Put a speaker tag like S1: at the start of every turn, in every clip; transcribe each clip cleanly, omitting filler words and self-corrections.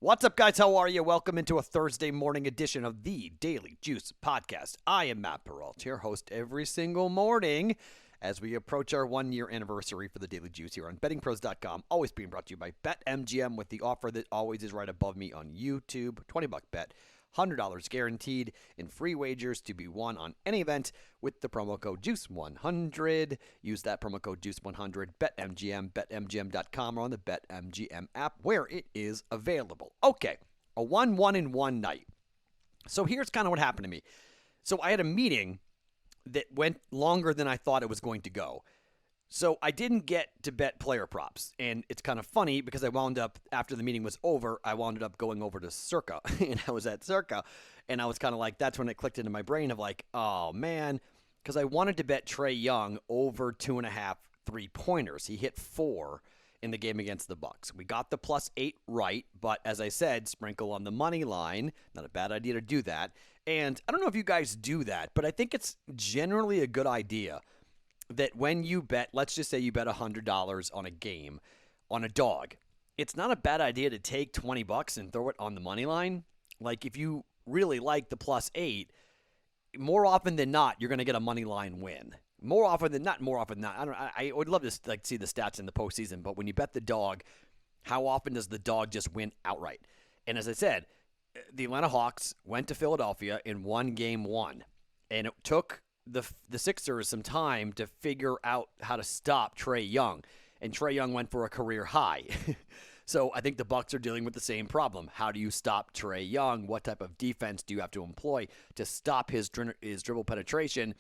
S1: What's up, guys? How are you? Welcome into a Thursday morning edition of the Daily Juice Podcast. I am Matt Perrault, your host every single morning as we approach our 1-year anniversary for the Daily Juice here on BettingPros.com. Always being brought to you by BetMGM with the offer that always is right above me on YouTube. $20 bet, $100 guaranteed in free wagers to be won on any event with the promo code JUICE100. Use that promo code JUICE100, BetMGM, BetMGM.com, or on the BetMGM app where it is available. Okay, a 1-1-1 night. So here's kind of what happened to me. So I had a meeting that went longer than I thought it was going to go. So I didn't get to bet player props. And it's kind of funny because I wound up, after the meeting was over, I wound up going over to Circa. And I was at Circa. And I was kind of like, that's when it clicked into my brain of like, oh man. Because I wanted to bet Trae Young over 2.5 3-pointers. He hit 4 in the game against the Bucks. We got the +8 right. But as I said, sprinkle on the money line. Not a bad idea to do that. And I don't know if you guys do that, but I think it's generally a good idea that when you bet, let's just say you bet $100 on a game on a dog, it's not a bad idea to take $20 and throw it on the money line. Like if you really like the +8, more often than not, you're going to get a money line win. More often than not. I would love to see the stats in the postseason, but when you bet the dog, how often does the dog just win outright? And as I said, the Atlanta Hawks went to Philadelphia and won game 1, and it took the Sixers some time to figure out how to stop Trae Young, and Trae Young went for a career high. So I think the Bucks are dealing with the same problem. How do you stop Trae Young? What type of defense do you have to employ to stop his dribble penetration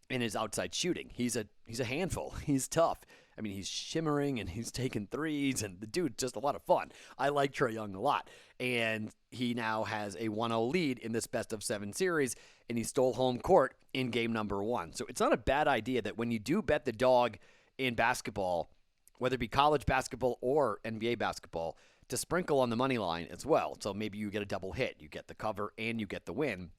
S1: and his outside shooting? He's a handful. He's tough. I mean, he's shimmering and he's taking threes, and the dude's just a lot of fun. I like Trae Young a lot, and he now has a 1-0 lead in this best-of-7 series, and he stole home court in game number 1. So it's not a bad idea that when you do bet the dog in basketball, whether it be college basketball or NBA basketball, to sprinkle on the money line as well. So maybe you get a double hit. You get the cover and you get the win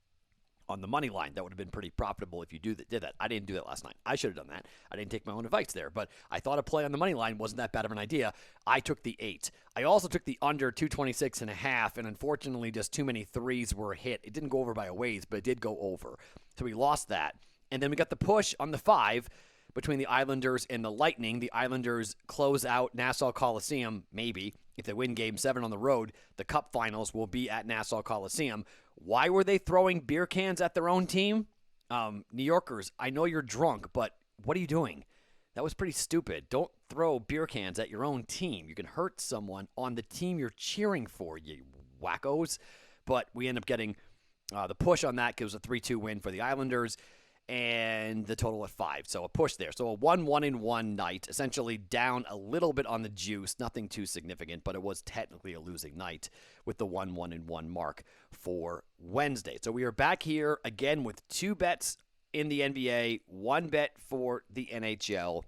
S1: on the money line. That would have been pretty profitable if you did that. I didn't do that last night. I should have done that. I didn't take my own advice there, but I thought a play on the money line wasn't that bad of an idea. I took the 8. I also took the under 226.5, and unfortunately just too many threes were hit. It didn't go over by a ways, but it did go over. So we lost that. And then we got the push on the 5 between the Islanders and the Lightning. The Islanders close out Nassau Coliseum, maybe. If they win Game 7 on the road, the Cup Finals will be at Nassau Coliseum. Why were they throwing beer cans at their own team? New Yorkers, I know you're drunk, but what are you doing? That was pretty stupid. Don't throw beer cans at your own team. You can hurt someone on the team you're cheering for, you wackos. But we end up getting the push on that because it was a 3-2 win for the Islanders, and the total at 5. So a push there. So a 1-1-1 night, essentially down a little bit on the juice. Nothing too significant, but it was technically a losing night with the 1-1-1 mark for Wednesday. So we are back here again with 2 bets in the NBA, 1 bet for the NHL,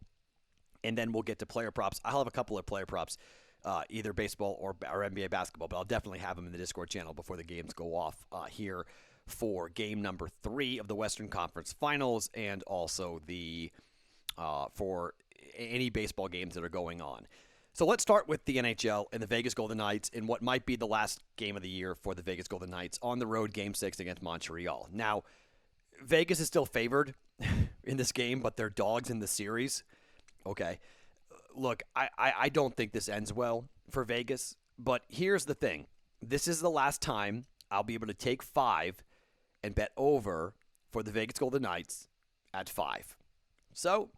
S1: and then we'll get to player props. I'll have a couple of player props, either baseball or NBA basketball, but I'll definitely have them in the Discord channel before the games go off here for game number 3 of the Western Conference Finals, and also the for any baseball games that are going on. So let's start with the NHL and the Vegas Golden Knights in what might be the last game of the year for the Vegas Golden Knights on the road, Game 6 against Montreal. Now, Vegas is still favored in this game, but they're dogs in the series. Okay. Look, I don't think this ends well for Vegas, but here's the thing. This is the last time I'll be able to take 5 and bet over for the Vegas Golden Knights at 5. So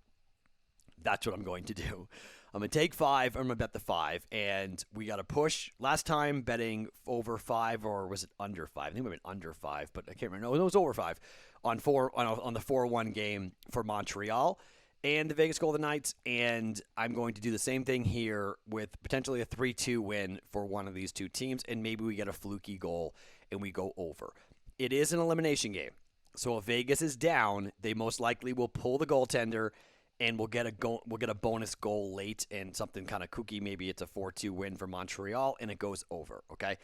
S1: that's what I'm going to do. I'm going to take 5. I'm going to bet the 5. And we got a push. Last time betting over 5, or was it under 5? I think we went under 5, but I can't remember. No, it was over 5 on the 4-1 game for Montreal and the Vegas Golden Knights. And I'm going to do the same thing here with potentially a 3-2 win for one of these two teams. And maybe we get a fluky goal and we go over. It is an elimination game. So if Vegas is down, they most likely will pull the goaltender and we'll get a bonus goal late and something kind of kooky. Maybe it's a 4-2 win for Montreal and it goes over, okay?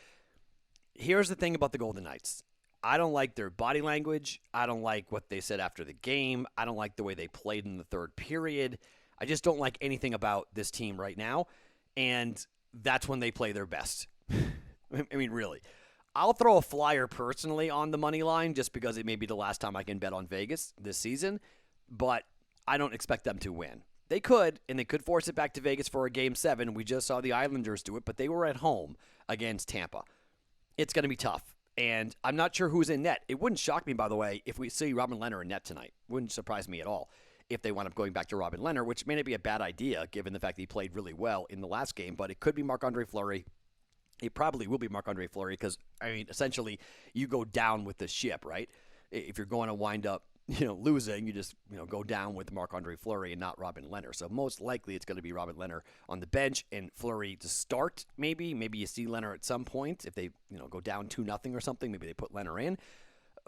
S1: Here's the thing about the Golden Knights. I don't like their body language. I don't like what they said after the game. I don't like the way they played in the third period. I just don't like anything about this team right now, and that's when they play their best. I mean, really. I'll throw a flyer personally on the money line just because it may be the last time I can bet on Vegas this season, but I don't expect them to win. They could, and they could force it back to Vegas for a Game 7. We just saw the Islanders do it, but they were at home against Tampa. It's going to be tough, and I'm not sure who's in net. It wouldn't shock me, by the way, if we see Robin Lehner in net tonight. Wouldn't surprise me at all if they wind up going back to Robin Lehner, which may not be a bad idea given the fact that he played really well in the last game, but it could be Marc-Andre Fleury. It probably will be Marc-Andre Fleury because, I mean, essentially, you go down with the ship, right? If you're going to wind up, losing, you just, go down with Marc-Andre Fleury and not Robin Lehner. So most likely it's going to be Robin Lehner on the bench and Fleury to start, maybe. Maybe you see Lehner at some point. If they, go down 2-0 or something, maybe they put Lehner in.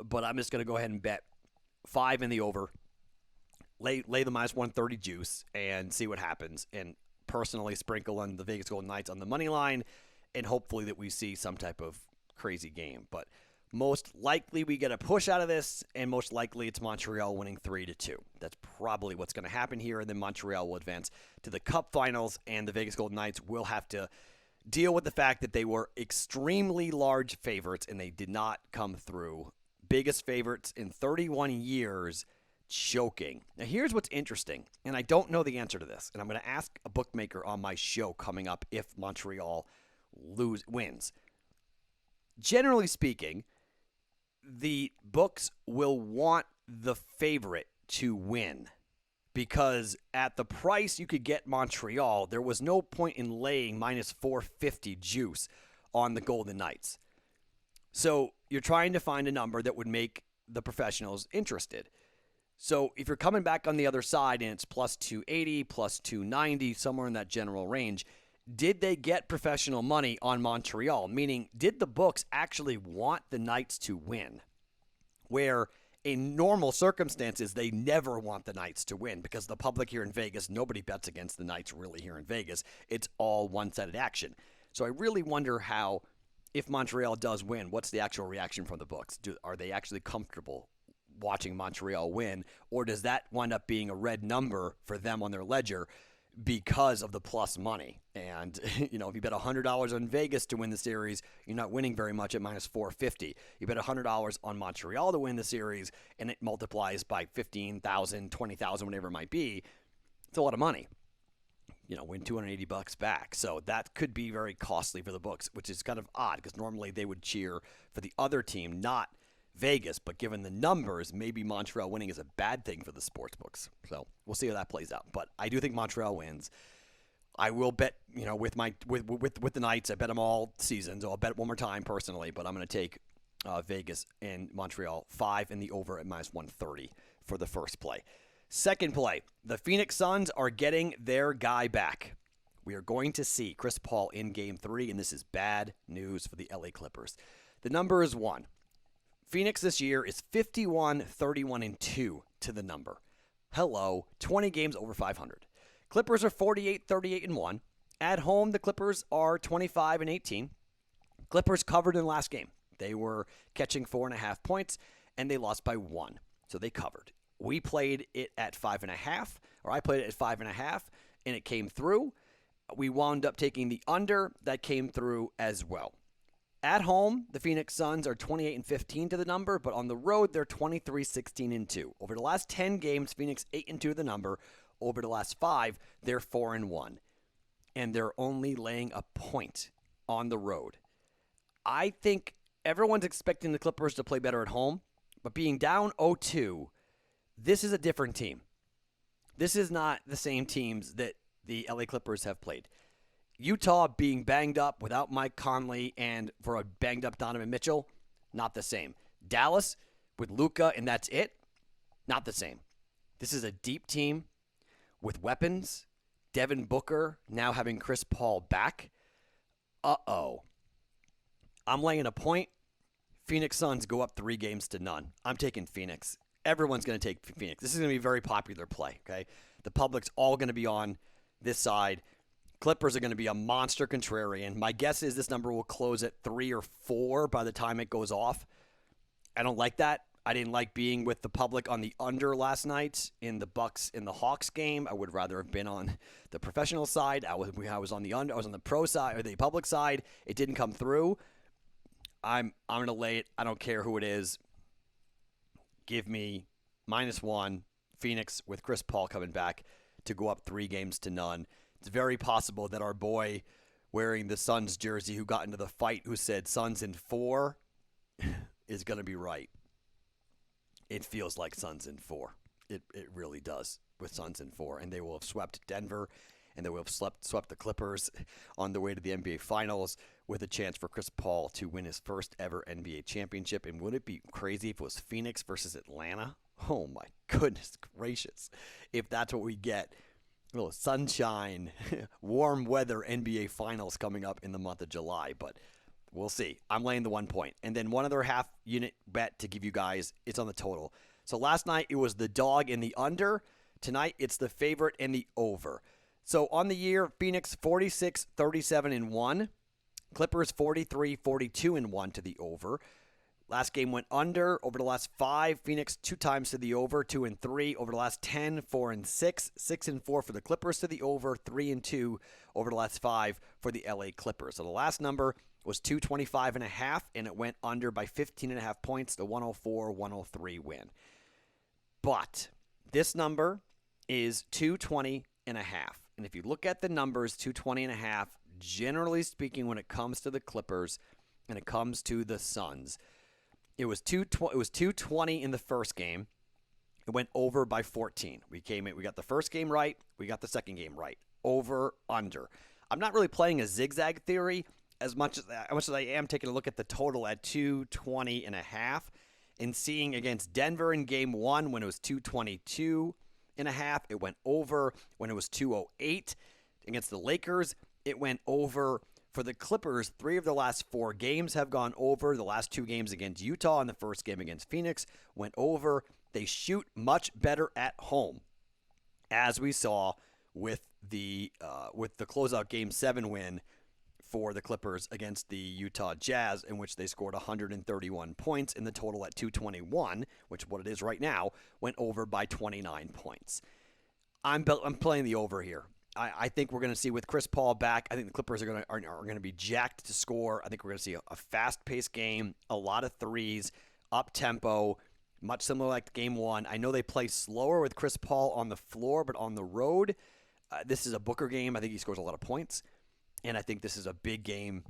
S1: But I'm just going to go ahead and bet 5 in the over, lay the minus 130 juice, and see what happens. And personally sprinkle on the Vegas Golden Knights on the money line, and hopefully that we see some type of crazy game. But most likely we get a push out of this, and most likely it's Montreal winning 3-2. That's probably what's going to happen here, and then Montreal will advance to the Cup Finals, and the Vegas Golden Knights will have to deal with the fact that they were extremely large favorites, and they did not come through. Biggest favorites in 31 years, choking. Now here's what's interesting, and I don't know the answer to this, and I'm going to ask a bookmaker on my show coming up if Montreal wins. Generally speaking, the books will want the favorite to win because at the price you could get Montreal, there was no point in laying minus 450 juice on the Golden Knights. So you're trying to find a number that would make the professionals interested. So if you're coming back on the other side and it's plus 280, plus 290, somewhere in that general range, did they get professional money on Montreal? Meaning, did the books actually want the Knights to win? Where in normal circumstances, they never want the Knights to win because the public here in Vegas, nobody bets against the Knights really here in Vegas. It's all one-sided action. So I really wonder how, if Montreal does win, what's the actual reaction from the books? Are they actually comfortable watching Montreal win? Or does that wind up being a red number for them on their ledger because of the plus money? And, if you bet $100 on Vegas to win the series, you're not winning very much at minus 450. You bet $100 on Montreal to win the series, and it multiplies by 15,000, 20,000, whatever it might be. It's a lot of money. Win $280 back. So that could be very costly for the books, which is kind of odd because normally they would cheer for the other team, not Vegas, but given the numbers, maybe Montreal winning is a bad thing for the sports books. So we'll see how that plays out. But I do think Montreal wins. I will bet, with the Knights. I bet them all seasons. So I'll bet it one more time personally, but I'm going to take Vegas and Montreal 5 in the over at minus 130 for the first play. Second play, the Phoenix Suns are getting their guy back. We are going to see Chris Paul in Game 3, and this is bad news for the LA Clippers. The number is 1. Phoenix this year is 51-31-2 to the number. Hello, 20 games over 500. Clippers are 48-38-1. At home, the Clippers are 25-18. Clippers covered in the last game. They were catching 4.5 points, and they lost by 1. So they covered. We played it at 5.5, or I played it at 5.5, and it came through. We wound up taking the under. That came through as well. At home, the Phoenix Suns are 28-15 to the number, but on the road, they're 23-16-2. Over the last 10 games, Phoenix 8-2 to the number. Over the last 5, they're 4-1. And they're only laying a point on the road. I think everyone's expecting the Clippers to play better at home, but being down 0-2, this is a different team. This is not the same teams that the LA Clippers have played. Utah being banged up without Mike Conley and for a banged up Donovan Mitchell, not the same. Dallas with Luka and that's it, not the same. This is a deep team with weapons. Devin Booker now having Chris Paul back. Uh-oh. I'm laying a point. Phoenix Suns go up 3-0. I'm taking Phoenix. Everyone's going to take Phoenix. This is going to be a very popular play, okay? The public's all going to be on this side. Clippers are going to be a monster contrarian. My guess is this number will close at 3 or 4 by the time it goes off. I don't like that. I didn't like being with the public on the under last night in the Bucks in the Hawks game. I would rather have been on the professional side. I was on the under. I was on the pro side or the public side. It didn't come through. I'm going to lay it. I don't care who it is. Give me -1 Phoenix with Chris Paul coming back to go up 3-0. It's very possible that our boy wearing the Suns jersey who got into the fight who said Suns in 4 is going to be right. It feels like Suns in 4. It really does with Suns in 4. And they will have swept Denver, and they will have swept the Clippers on the way to the NBA Finals with a chance for Chris Paul to win his first ever NBA championship. And would it be crazy if it was Phoenix versus Atlanta? Oh my goodness gracious. If that's what we get. A little sunshine, warm weather NBA Finals coming up in the month of July, but we'll see. I'm laying the 1 point. And then one other half unit bet to give you guys. It's on the total. So last night it was the dog and the under. Tonight it's the favorite and the over. So on the year, Phoenix 46-37-1. Clippers 43-42-1 to the over. Last game went under. Over the last 5, Phoenix 2 times to the over, 2-3. Over the last 10, 4-6, 6-4 for the Clippers to the over, 3-2 over the last 5 for the LA Clippers. So the last number was 225.5, and it went under by 15.5 points, the 104-103 win. But this number is 220.5. And if you look at the numbers, 220.5, generally speaking, when it comes to the Clippers and it comes to the Suns, it was 220 in the first game. It went over by 14. We got the first game right. We got the second game right. Over, under. I'm not really playing a zigzag theory as much as I am taking a look at the total at 220.5 and seeing against Denver in game 1 when it was 222.5. It went over when it was 208. Against the Lakers, it went over. For the Clippers, 3 of the last 4 games have gone over. The last 2 games against Utah and the first game against Phoenix went over. They shoot much better at home, as we saw with the closeout Game 7 win for the Clippers against the Utah Jazz, in which they scored 131 points, in the total at 221, which is what it is right now, went over by 29 points. I'm playing the over here. I think we're going to see with Chris Paul back, I think the Clippers are going to be jacked to score. I think we're going to see a fast-paced game, a lot of threes, up-tempo, much similar like Game 1. I know they play slower with Chris Paul on the floor, but on the road, this is a Booker game. I think he scores a lot of points, and I think this is a big game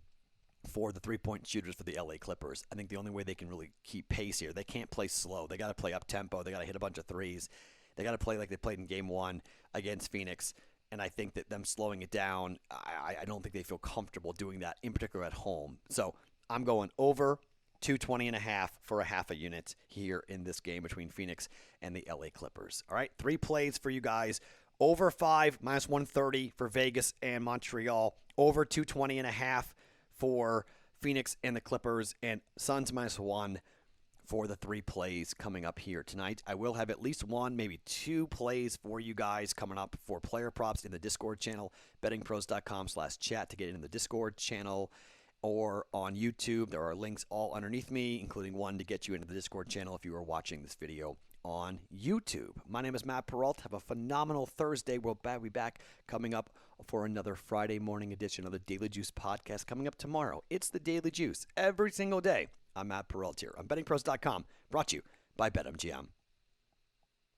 S1: for the three-point shooters for the LA Clippers. I think the only way they can really keep pace here, they can't play slow. They got to play up-tempo. They got to hit a bunch of threes. They got to play like they played in Game 1 against Phoenix. And I think that them slowing it down, I don't think they feel comfortable doing that, in particular at home. So I'm going over 220.5 for a half a unit here in this game between Phoenix and the LA Clippers. All right, 3 plays for you guys. Over 5, -130 for Vegas and Montreal. Over 220.5 for Phoenix and the Clippers. And Suns -1 for the 3 plays coming up here tonight. I will have at least 1, maybe 2 plays for you guys coming up for player props in the Discord channel, bettingpros.com/chat to get into the Discord channel, or on YouTube. There are links all underneath me, including one to get you into the Discord channel if you are watching this video on YouTube. My name is Matt Perrault. Have a phenomenal Thursday. We'll be back coming up for another Friday morning edition of the Daily Juice podcast coming up tomorrow. It's the Daily Juice every single day. I'm Matt Perrault here on bettingpros.com, brought to you by BetMGM.